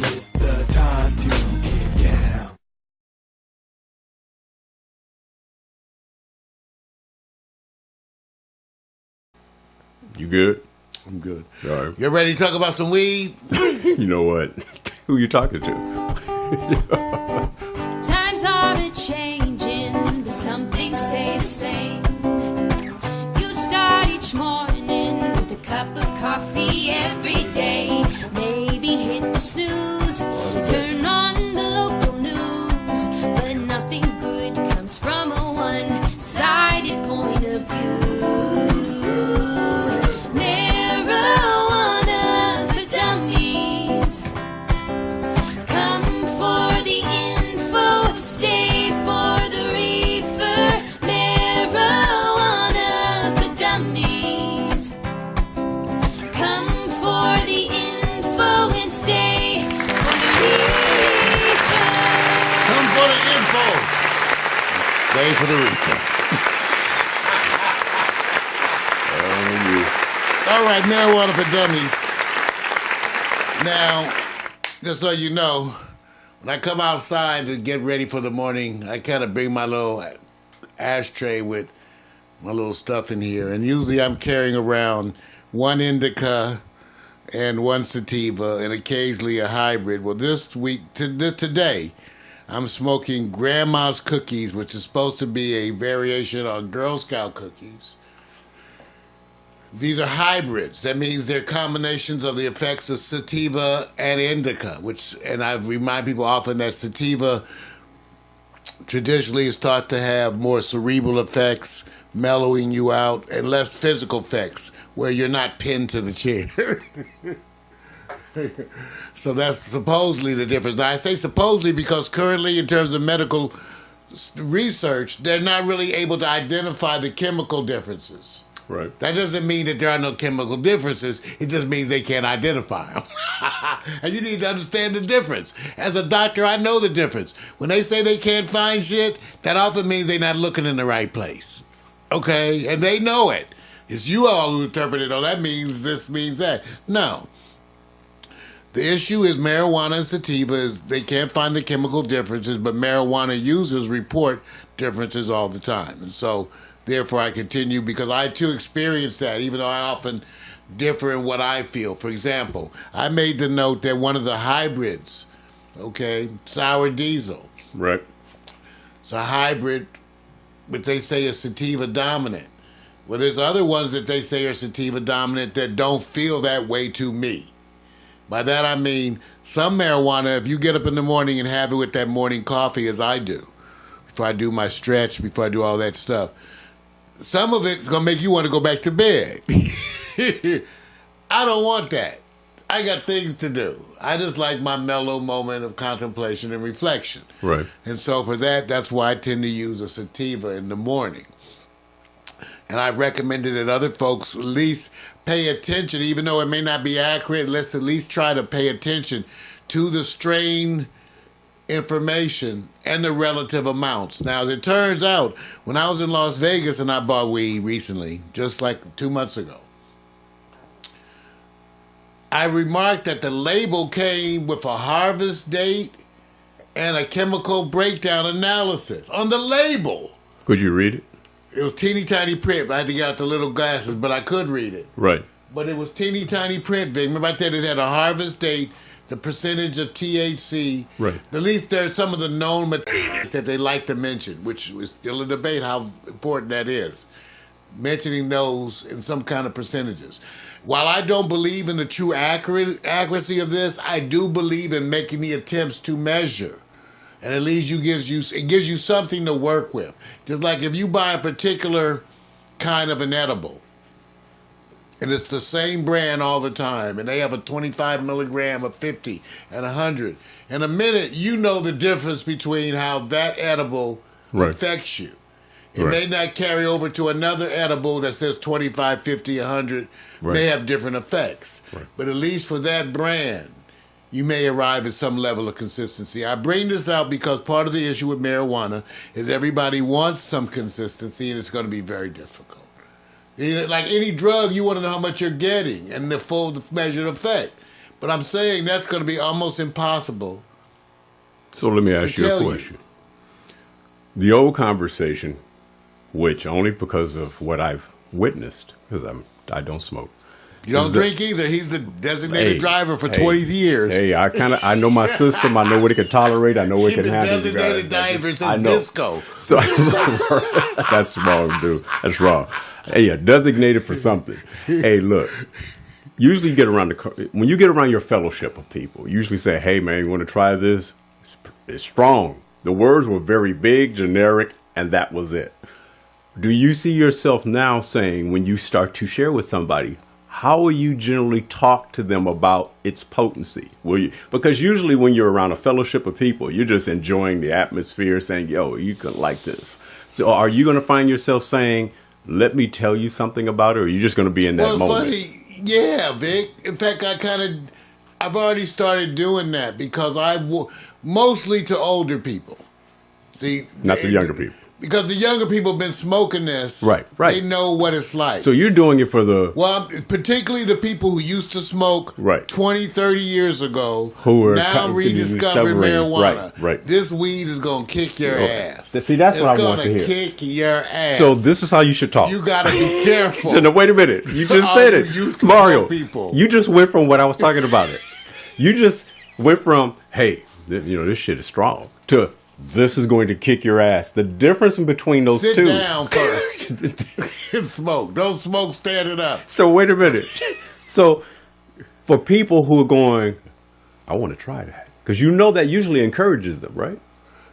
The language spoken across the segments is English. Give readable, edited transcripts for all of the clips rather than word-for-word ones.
It's the time to get down. You good? I'm good. All right. You ready to talk about some weed? You know what? Who you talking to? Times are a-changing, but some things stay the same. You start each morning with a cup of coffee every day. Maybe hit the snooze, turn on the local news, but nothing good comes from a one-sided point of view. Marijuana for dummies. Come for the info, stay for the reefer. Marijuana for dummies. Come for the info and stay for the reefer. Come for the info. Stay for the reefer. All right, marijuana for dummies. Now, just so you know, when I come outside to get ready for the morning, I kind of bring my little ashtray with my little stuff in here. And usually I'm carrying around one indica and one sativa and occasionally a hybrid. Well, this week, today, I'm smoking Grandma's Cookies, which is supposed to be a variation on Girl Scout cookies. These are hybrids. That means they're combinations of the effects of sativa and indica, and I remind people often that sativa traditionally is thought to have more cerebral effects, mellowing you out, and less physical effects, where you're not pinned to the chair. So that's supposedly the difference. Now, I say supposedly because currently, in terms of medical research, they're not really able to identify the chemical differences. Right. That doesn't mean that there are no chemical differences. It just means they can't identify them. And you need to understand the difference. As a doctor, I know the difference. When they say they can't find shit, that often means they're not looking in the right place. Okay? And they know it. It's you all who interpret it. Oh, that means this means that. No. The issue is marijuana and sativa is they can't find the chemical differences, but marijuana users report differences all the time. And so, therefore, I continue because I too experience that, even though I often differ in what I feel. For example, I made the note that one of the hybrids, okay, sour diesel. Right. It's a hybrid, but they say is sativa dominant. Well, there's other ones that they say are sativa dominant that don't feel that way to me. By that I mean some marijuana, if you get up in the morning and have it with that morning coffee as I do, before I do my stretch, before I do all that stuff, some of it's going to make you want to go back to bed. I don't want that. I got things to do. I just like my mellow moment of contemplation and reflection. Right. And so for that, that's why I tend to use a sativa in the morning. And I've recommended that other folks at least pay attention, even though it may not be accurate, let's at least try to pay attention to the strain information and the relative amounts. Now, as it turns out, when I was in Las Vegas and I bought weed recently, just like 2 months ago, I remarked that the label came with a harvest date and a chemical breakdown analysis on the label. Could you read it? It was teeny tiny print, but I had to get out the little glasses, but I could read it. Right. But it was teeny tiny print, Vic. Remember I said it had a harvest date, the percentage of THC. Right. At least there's some of the known materials that they like to mention, which is still a debate how important that is. Mentioning those in some kind of percentages. While I don't believe in the true accuracy of this, I do believe in making the attempts to measure. And at least it gives you something to work with. Just like if you buy a particular kind of an edible, and it's the same brand all the time, and they have a 25 milligram, a 50, and 100. In a minute, you know the difference between how that edible affects you. It may not carry over to another edible that says 25, 50, 100. May have different effects. But at least for that brand, you may arrive at some level of consistency. I bring this out because part of the issue with marijuana is everybody wants some consistency, and it's going to be very difficult. You know, like any drug, you want to know how much you're getting and the full measured effect. But I'm saying that's going to be almost impossible. So let me ask you a question. The old conversation, which only because of what I've witnessed, because I don't smoke. You don't drink either. He's the designated driver for 20 years. Hey, I know my system. I know what it can tolerate. I know what it can handle. He's the designated driver since disco. So that's wrong, dude. That's wrong. Hey, yeah, designated for something. Hey, look. Usually you get around when you get around your fellowship of people, you usually say, hey, man, you want to try this? It's strong. The words were very big, generic, and that was it. Do you see yourself now saying, when you start to share with somebody, how will you generally talk to them about its potency? Will you? Because usually when you're around a fellowship of people, you're just enjoying the atmosphere, saying, yo, you could like this. So are you going to find yourself saying, let me tell you something about it, or are you just going to be in that moment? Funny. Yeah, Vic. In fact, I've already started doing that because mostly to older people. See, not the younger people. Because the younger people have been smoking this. Right. They know what it's like. So you're doing it for the... Well, particularly the people who used to smoke 20, 30 years ago, who are now rediscovering marijuana. Right. This weed is going to kick your ass. See, that's what I want to hear. It's going to kick your ass. So this is how you should talk. You got to be careful. So, no, wait a minute. You just said it. Mario, you just went from what I was talking about it. You just went from, hey, this shit is strong, to... this is going to kick your ass. The difference in between those two. Sit down first and smoke. Don't smoke standing up. So wait a minute. So for people who are going, I want to try that. Because that usually encourages them, right?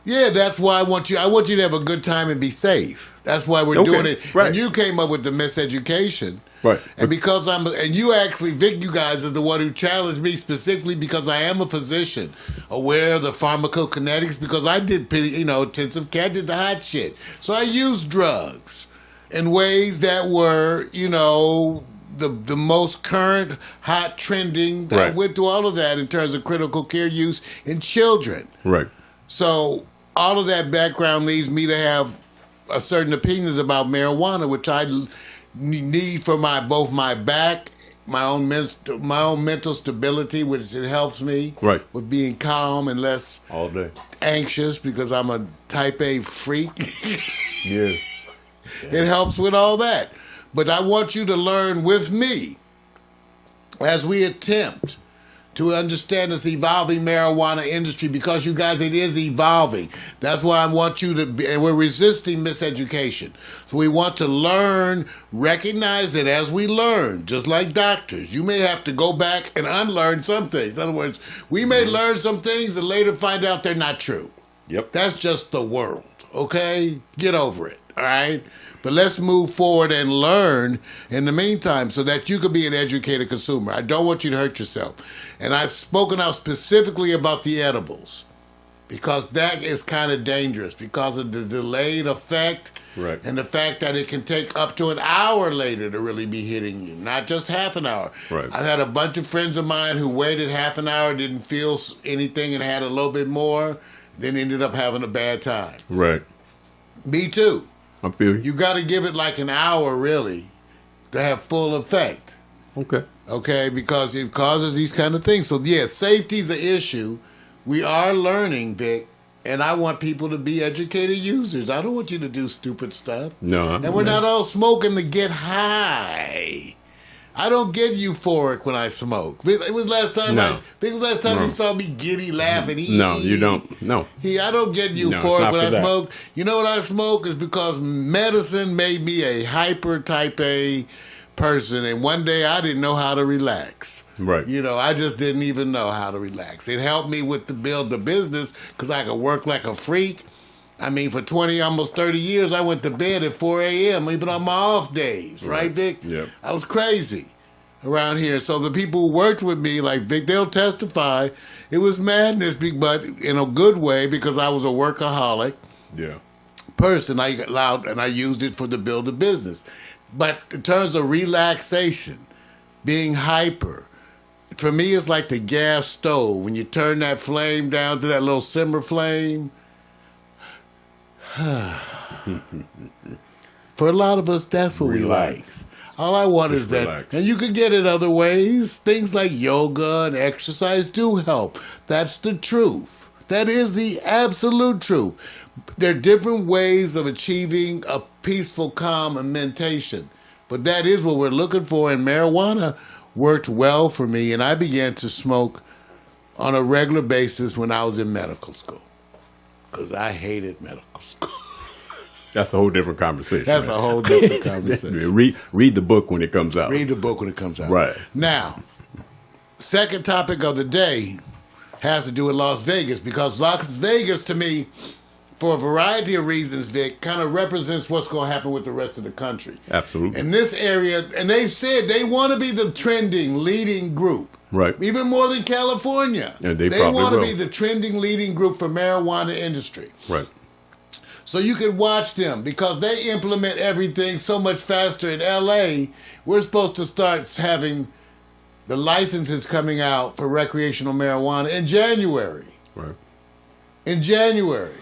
Yeah, that's why I want you to have a good time and be safe. That's why we're doing it. Right. And you came up with the miseducation. Right. And because you actually, Vic, you guys is the one who challenged me specifically because I am a physician, aware of the pharmacokinetics, because I did, intensive care, I did the hot shit. So I used drugs in ways that were, the most current, hot, trending. Right. I went through all of that in terms of critical care use in children. Right. So all of that background leads me to have a certain opinions about marijuana, which I need for both my back, my own mental stability, which it helps me with being calm and less all day anxious because I'm a type A freak. Yeah. It helps with all that. But I want you to learn with me as we attempt to understand this evolving marijuana industry, because you guys, it is evolving. That's why I want you to be, and we're resisting miseducation. So we want to learn, recognize that as we learn, just like doctors, you may have to go back and unlearn some things. In other words, we may learn some things and later find out they're not true. Yep. That's just the world, okay? Get over it, all right? But let's move forward and learn in the meantime so that you can be an educated consumer. I don't want you to hurt yourself. And I've spoken out specifically about the edibles because that is kind of dangerous because of the delayed effect and the fact that it can take up to an hour later to really be hitting you, not just half an hour. Right. I've had a bunch of friends of mine who waited half an hour, didn't feel anything, and had a little bit more, then ended up having a bad time. Right. Me too. I feel you. You got to give it like an hour, really, to have full effect. Okay, because it causes these kind of things. So, yeah, safety's an issue. We are learning, Vic, and I want people to be educated users. I don't want you to do stupid stuff. No. And we're not all smoking to get high. I don't get euphoric when I smoke. It was last time. You saw me giddy, laughing. No, you don't. No. I don't get euphoric when I smoke. You know what I smoke is because medicine made me a hyper type A person, and one day I didn't know how to relax. Right. I just didn't even know how to relax. It helped me with the build the business because I could work like a freak. I mean, for 20, almost 30 years, I went to bed at 4 a.m., even on my off days, right, Vic? Yep. I was crazy around here. So the people who worked with me, like Vic, they'll testify, it was madness, but in a good way because I was a workaholic person. I allowed, and I used it for the build a business. But in terms of relaxation, being hyper, for me, it's like the gas stove. When you turn that flame down to that little simmer flame, for a lot of us, that's what we like. All I want is that, relax. and you can get it other ways. Things like yoga and exercise do help. That's the truth. That is the absolute truth. There are different ways of achieving a peaceful, calm mentation. But that is what we're looking for, and marijuana worked well for me, and I began to smoke on a regular basis when I was in medical school. Because I hated medical school. That's a whole different conversation. That's a whole different conversation. Read the book when it comes out. Read the book when it comes out. Right. Now, second topic of the day has to do with Las Vegas, because Las Vegas, to me, for a variety of reasons, Vic, kind of represents what's going to happen with the rest of the country. Absolutely. In this area, and they said they want to be the trending, leading group. Right. Even more than California. And they probably want to will. be the trending, leading group for marijuana industry. Right. So you can watch them because they implement everything so much faster. In LA, we're supposed to start having the licenses coming out for recreational marijuana in January. Right. In January.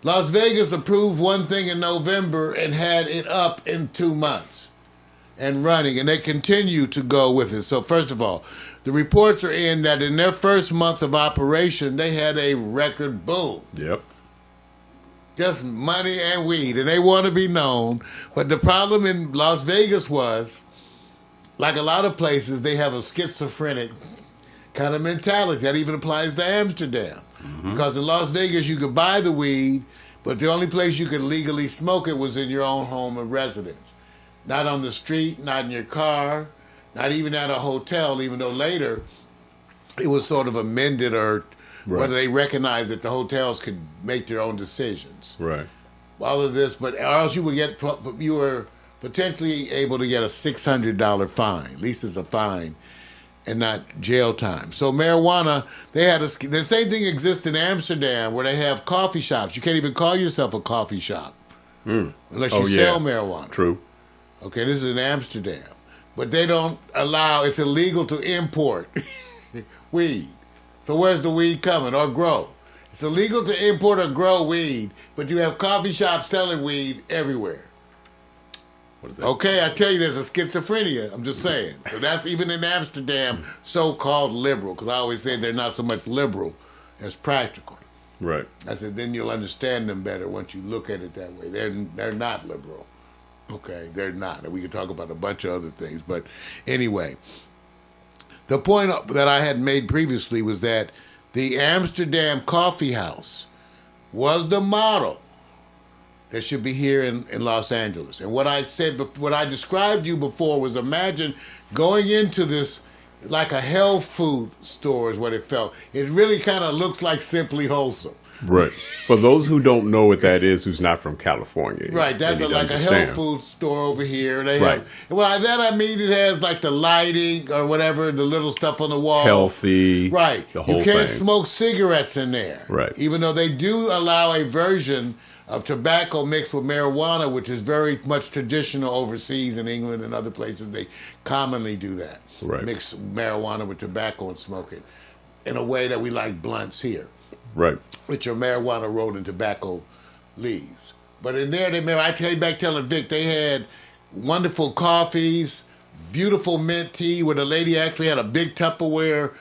Las Vegas approved one thing in November and had it up in 2 months and running, and they continue to go with it. So first of all, the reports are in that in their first month of operation, they had a record boom. Yep. Just money and weed, and they want to be known. But the problem in Las Vegas was, like a lot of places, they have a schizophrenic kind of mentality. That even applies to Amsterdam. Mm-hmm. Because in Las Vegas, you could buy the weed, but the only place you could legally smoke it was in your own home and residence. Not on the street, not in your car, not even at a hotel, even though later it was sort of amended or whether they recognized that the hotels could make their own decisions. Right. All of this, but or else you were potentially able to get a $600 fine. At least it's a fine and not jail time. So marijuana, they had the same thing exists in Amsterdam where they have coffee shops. You can't even call yourself a coffee shop unless you sell marijuana. True. Okay, this is in Amsterdam. But they don't allow, it's illegal to import weed. So where's the weed coming or grow? It's illegal to import or grow weed, but you have coffee shops selling weed everywhere. What is that? Okay, I tell you, there's a schizophrenia. I'm just saying. So that's even in Amsterdam, so-called liberal, because I always say they're not so much liberal as practical. Right. I said, then you'll understand them better once you look at it that way. They're not liberal. Okay, they're not. And we can talk about a bunch of other things. But anyway, the point that I had made previously was that the Amsterdam coffee house was the model that should be here in Los Angeles. And what I said, what I described to you before was imagine going into this like a health food store is what it felt. It really kind of looks like Simply Wholesome. Right. For those who don't know what that is, who's not from California. Right, that's like a health food store over here. They have, well, that I mean it has like the lighting or whatever, the little stuff on the wall. Healthy. Right. The whole you can't thing. smoke cigarettes in there. Right. Even though they do allow a version of tobacco mixed with marijuana, which is very much traditional overseas in England and other places. They commonly do that. Right. Mix marijuana with tobacco and smoke it in a way that we like blunts here. Right. Which are marijuana rolled in tobacco leaves. But in there, I came back telling Vic, they had wonderful coffees, beautiful mint tea, where the lady actually had a big Tupperware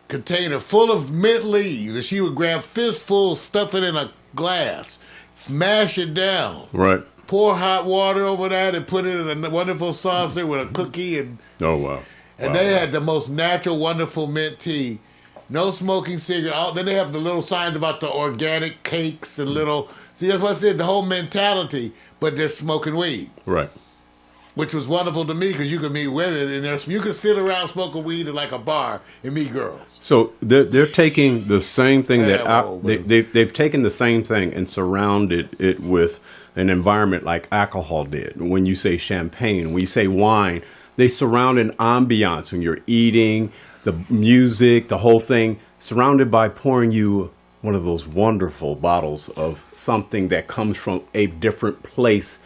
container full of mint leaves, and she would grab fistfuls, stuff it in a glass, smash it down. Right. Pour hot water over that and put it in a wonderful saucer with a cookie. And Wow. And they had the most natural, wonderful mint tea. No smoking cigarette. Then they have the little signs about the organic cakes and little... See, that's what I said, the whole mentality, but they're smoking weed. Right. Which was wonderful to me because you could meet women and you could sit around smoking weed in like a bar and meet girls. So they're taking the same thing they've taken the same thing and surrounded it with an environment like alcohol did. When you say champagne, when you say wine, they surround an ambiance when you're eating, the music, the whole thing, surrounded by pouring you one of those wonderful bottles of something that comes from a different place,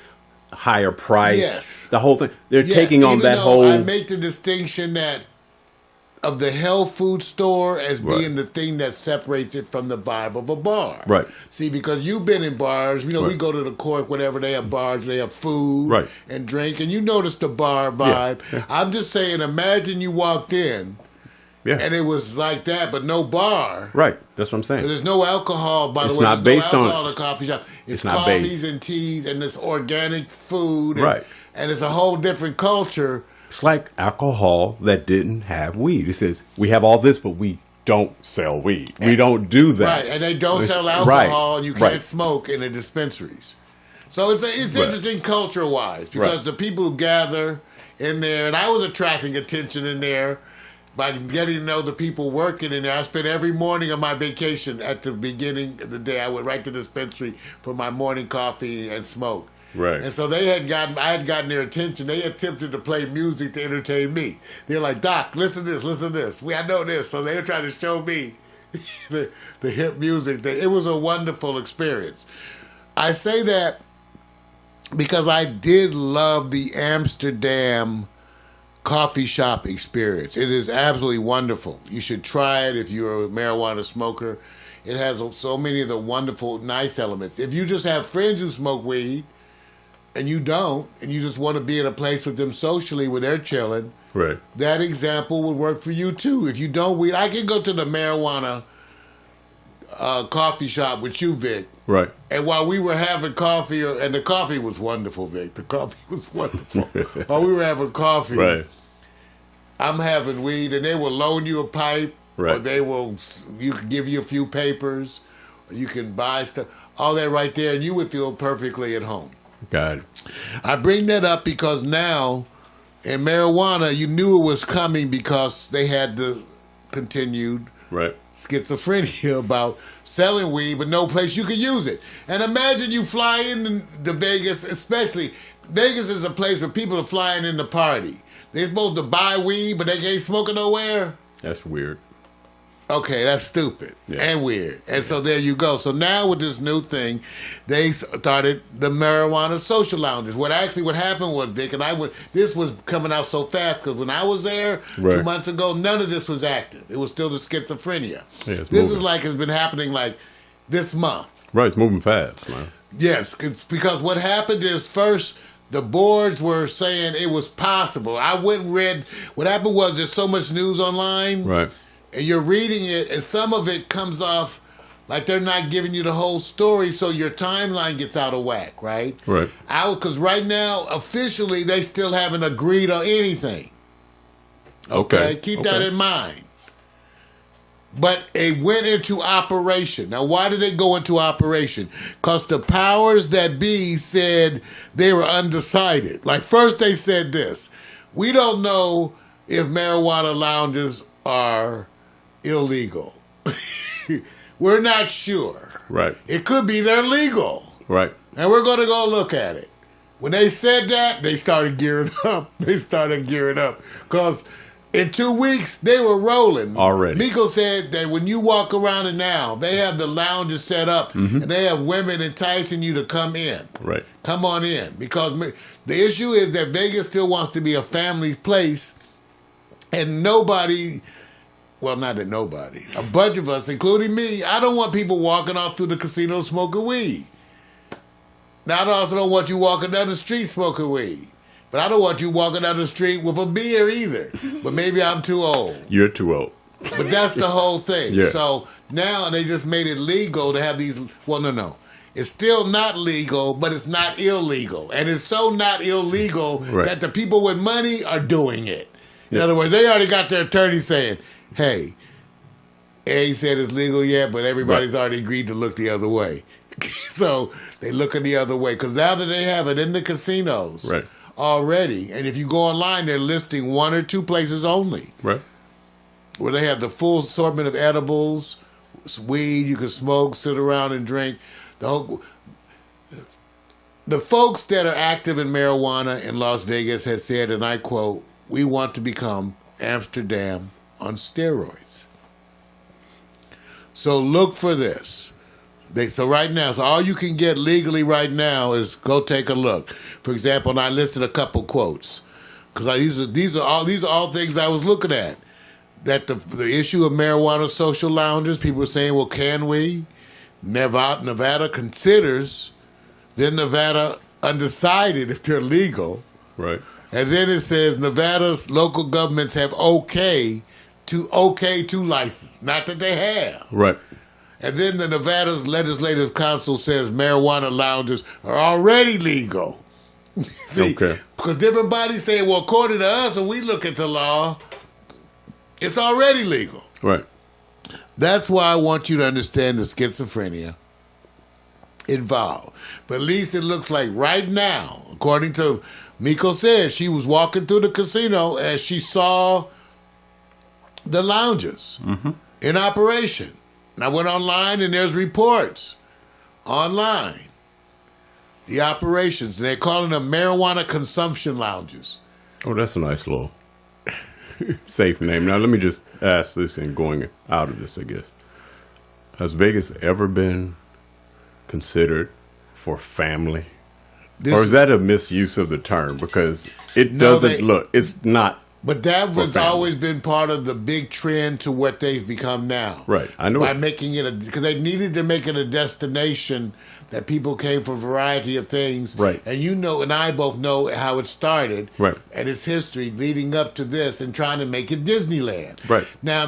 higher price. Yes. The whole thing. They're taking on even that though whole... I make the distinction that of the health food store as Right. being the thing that separates it from the vibe of a bar. Right. See, because you've been in bars, we Right. go to the Cork, whatever, they have bars, they have food Right. and drink, and you notice the bar vibe. Yeah. I'm just saying, imagine you walked in Yeah. and it was like that, but no bar. Right. That's what I'm saying. There's no alcohol, by It's the way. not There's based no on- alcohol in the coffee shop. It's not coffees based. and teas and this organic food. And, Right. And it's a whole different culture. It's like alcohol that didn't have weed. It says, we have all this, but we don't sell weed. We don't do that. Right, and they don't It's- sell alcohol, right, and you can't right. smoke in the dispensaries. So it's Right. interesting culture-wise, because Right. the people who gather in there, and I was attracting attention in there by getting to know the people working in there. I spent every morning of my vacation at the beginning of the day. I went right to the dispensary for my morning coffee and smoke. Right. And so I had gotten their attention. They attempted to play music to entertain me. They're like, Doc, listen to this, listen to this. I know this. So they were trying to show me the hip music. It was a wonderful experience. I say that because I did love the Amsterdam coffee shop experience. It is absolutely wonderful. You should try it if you're a marijuana smoker. It has so many of the wonderful, nice elements. If you just have friends who smoke weed, and you don't, and you just want to be in a place with them socially where they're chilling, Right. that example would work for you too. If you don't weed, I can go to the marijuana coffee shop with you, Vic. Right. And while we were having coffee, and the coffee was wonderful, Vic. The coffee was wonderful. While we were having coffee, Right. I'm having weed, and they will loan you a pipe, or Right. you can give you a few papers, or you can buy stuff, all that right there, and you would feel perfectly at home. Got it. I bring that up because now in marijuana, you knew it was coming because they had the continued Right. schizophrenia about selling weed, but no place you could use it. And imagine you fly into Vegas, especially Vegas is a place where people are flying in to party. They're supposed to buy weed, but they can't smoke it nowhere. That's weird. Okay, that's stupid Yeah. and weird. And so there you go. So now with this new thing, they started the marijuana social lounges. What happened was, Vic, and this was coming out so fast because when I was there 2 Right. months ago, none of this was active. It was still the schizophrenia. Yeah, it's This is moving. like it's been happening like this month. Right. It's moving fast, man. Yes, because what happened is first the boards were saying it was possible. I went and read. What happened was there's so much news online. Right. And you're reading it, and some of it comes off like they're not giving you the whole story, so your timeline gets out of whack, right? Right. Because right now, officially, they still haven't agreed on anything. Okay. Keep that in mind. But it went into operation. Now, why did they go into operation? Because the powers that be said they were undecided. Like, first they said this: we don't know if marijuana lounges are illegal. We're not sure. Right. It could be they're legal. Right. And we're going to go look at it. When they said that, they started gearing up. Because in 2 weeks, they were rolling. Already. Miko said that when you walk around it now, they have the lounges set up, and they have women enticing you to come in. Right. Come on in. Because the issue is that Vegas still wants to be a family place, and nobody... Well, not that nobody. A bunch of us, including me, I don't want people walking off through the casino smoking weed. Now, I also don't want you walking down the street smoking weed. But I don't want you walking down the street with a beer either. But maybe I'm too old. You're too old. But that's the whole thing. Yeah. So now they just made it legal to have these... Well, no. It's still not legal, but it's not illegal. And it's so not illegal Right. that the people with money are doing it. In other words, they already got their attorney saying, hey, ain't said it's legal yet, but everybody's already agreed to look the other way. So they looking the other way. Because now that they have it in the casinos Right. already, and if you go online, they're listing 1 or 2 places only Right. where they have the full assortment of edibles, weed, you can smoke, sit around and drink. The folks that are active in marijuana in Las Vegas has said, and I quote, we want to become Amsterdam on steroids. So look for this. So right now, all you can get legally right now is go take a look. For example, and I listed a couple quotes because these are all things I was looking at. that the issue of marijuana social lounges, people were saying, well, can we? Nevada considers, then Nevada undecided if they're legal. Right. And then it says Nevada's local governments have okay to license. Not that they have. Right. And then the Nevada's Legislative Council says marijuana lounges are already legal. See, Okay. because different bodies say, well, according to us, when we look at the law, it's already legal. Right. That's why I want you to understand the schizophrenia involved. But at least it looks like right now, according to Miko said, she was walking through the casino and she saw the lounges in operation. And I went online and there's reports online. The operations. And they're calling them marijuana consumption lounges. Oh, that's a nice little safe name. Now, let me just ask this and going out of this, I guess. Has Vegas ever been considered for family? Or is that a misuse of the term? Because it doesn't look, it's not. But that was family. always been part of the big trend to what they've become now. Right, I know. By making it because they needed to make it a destination that people came for a variety of things. Right. And you know, and I both know how it started. Right. And its history leading up to this and trying to make it Disneyland. Right. Now,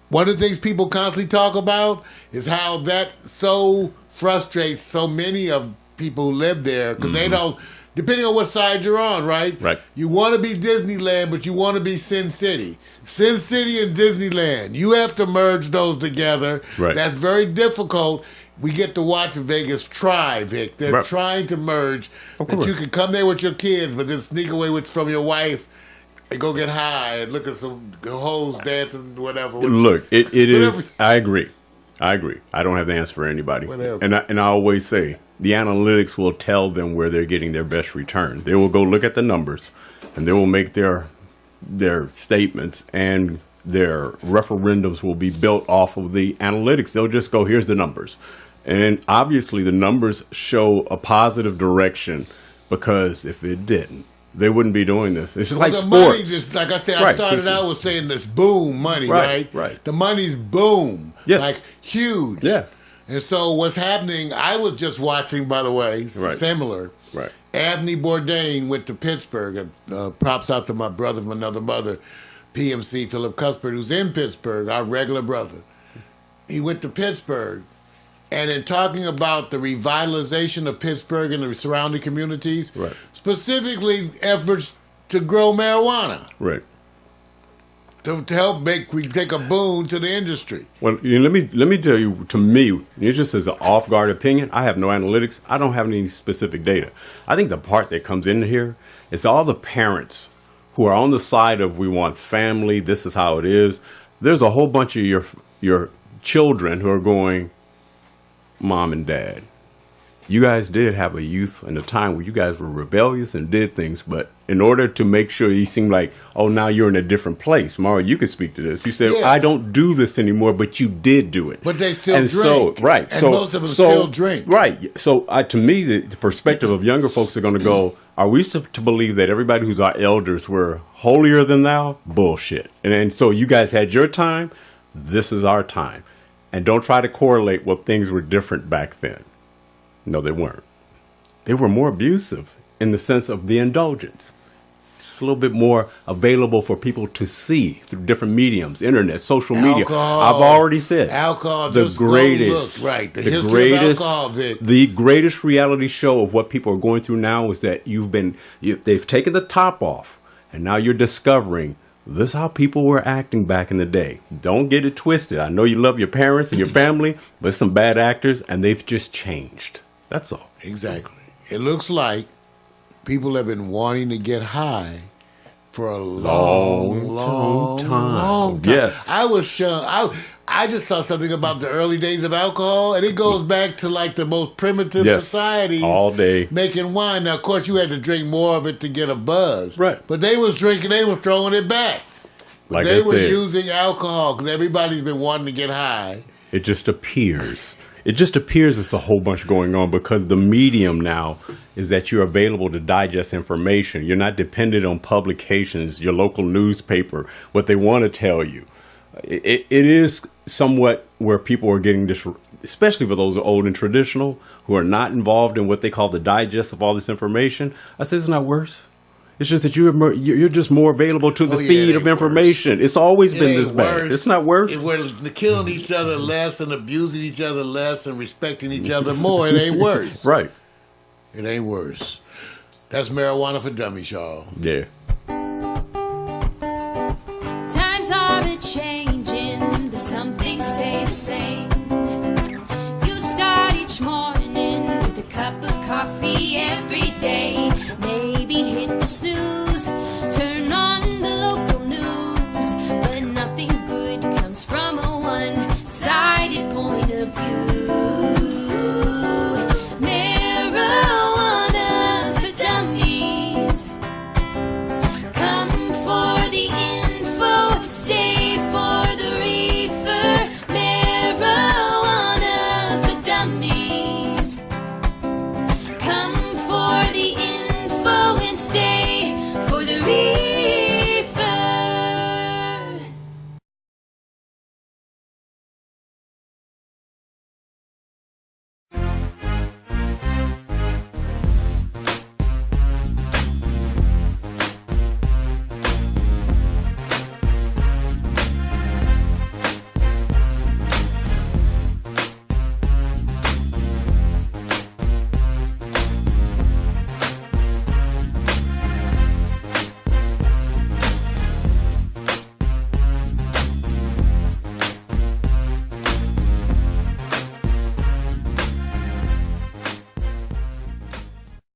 one of the things people constantly talk about is how that so frustrates so many of people who live there because they don't. Depending on what side you're on, right? Right. You want to be Disneyland, but you want to be Sin City. Sin City and Disneyland. You have to merge those together. Right. That's very difficult. We get to watch Vegas try, Vic. They're Right. trying to merge. Of That course. you can come there with your kids, but then sneak away from your wife and go get high and look at some hoes dancing, whatever. Look, it Whatever. is. I agree. I don't have the answer for anybody. Whatever. And I always say the analytics will tell them where they're getting their best return. They will go look at the numbers, and they will make their statements, and their referendums will be built off of the analytics. They'll just go, here's the numbers. And obviously the numbers show a positive direction, because if it didn't, they wouldn't be doing this. It's just like the sports. money just, like I said, I Right, started out with saying this boom money, right? Right. The money's boom. Yes. Like huge. Yeah. And so what's happening, I was just watching, by the way, similar. Right. Anthony Bourdain went to Pittsburgh. Props out to my brother from another mother, PMC Philip Cuthbert, who's in Pittsburgh, our regular brother. He went to Pittsburgh. And in talking about the revitalization of Pittsburgh and the surrounding communities, Right. specifically efforts to grow marijuana, Right. to help take a boon to the industry. Well, let me tell you, to me, it just as an off-guard opinion, I have no analytics. I don't have any specific data. I think the part that comes in here is all the parents who are on the side of, we want family, this is how it is. There's a whole bunch of your children who are going, Mom and Dad, you guys did have a youth and a time where you guys were rebellious and did things, but in order to make sure you seem like, oh, now you're in a different place. Mara, you could speak to this. You said, Yeah. I don't do this anymore, but you did do it. But they still and drink. So, right. And so, most of them so, still drink. Right. So to me, the perspective of younger folks are going to go, are we to believe that everybody who's our elders were holier than thou? Bullshit. And so you guys had your time. This is our time. And don't try to correlate what things were different back then. No, they weren't. They were more abusive in the sense of the indulgence. It's a little bit more available for people to see through different mediums, internet, social media. Alcohol. I've already said Alcohol, the just go greatest, look, right. The history of alcohol, Vic. the greatest reality show of what people are going through now is that they've taken the top off, and now you're discovering this is how people were acting back in the day. Don't get it twisted. I know you love your parents and your family, but it's some bad actors, and they've just changed. That's all. Exactly. It looks like people have been wanting to get high for a long time. Yes. I was shocked. I just saw something about the early days of alcohol, and it goes back to like the most primitive Yes. societies. All day. Making wine. Now, of course, you had to drink more of it to get a buzz. Right. But they was drinking, they was throwing it back. Like They I were said, using alcohol because everybody's been wanting to get high. it just appears. It just appears it's a whole bunch going on because the medium now is that you're available to digest information. You're not dependent on publications, your local newspaper, what they want to tell you. It is somewhat where people are getting this, especially for those old and traditional who are not involved in what they call the digest of all this information. I say it's not worse. It's just that you're just more available to the feed of information. It's always been this bad. It's not worse. We're killing each other less and abusing each other less and respecting each other more. It ain't worse. Right. It ain't worse. That's marijuana for dummies, y'all. Yeah. Times are a-changing, but some things stay the same. You start each morning with a cup of coffee every day.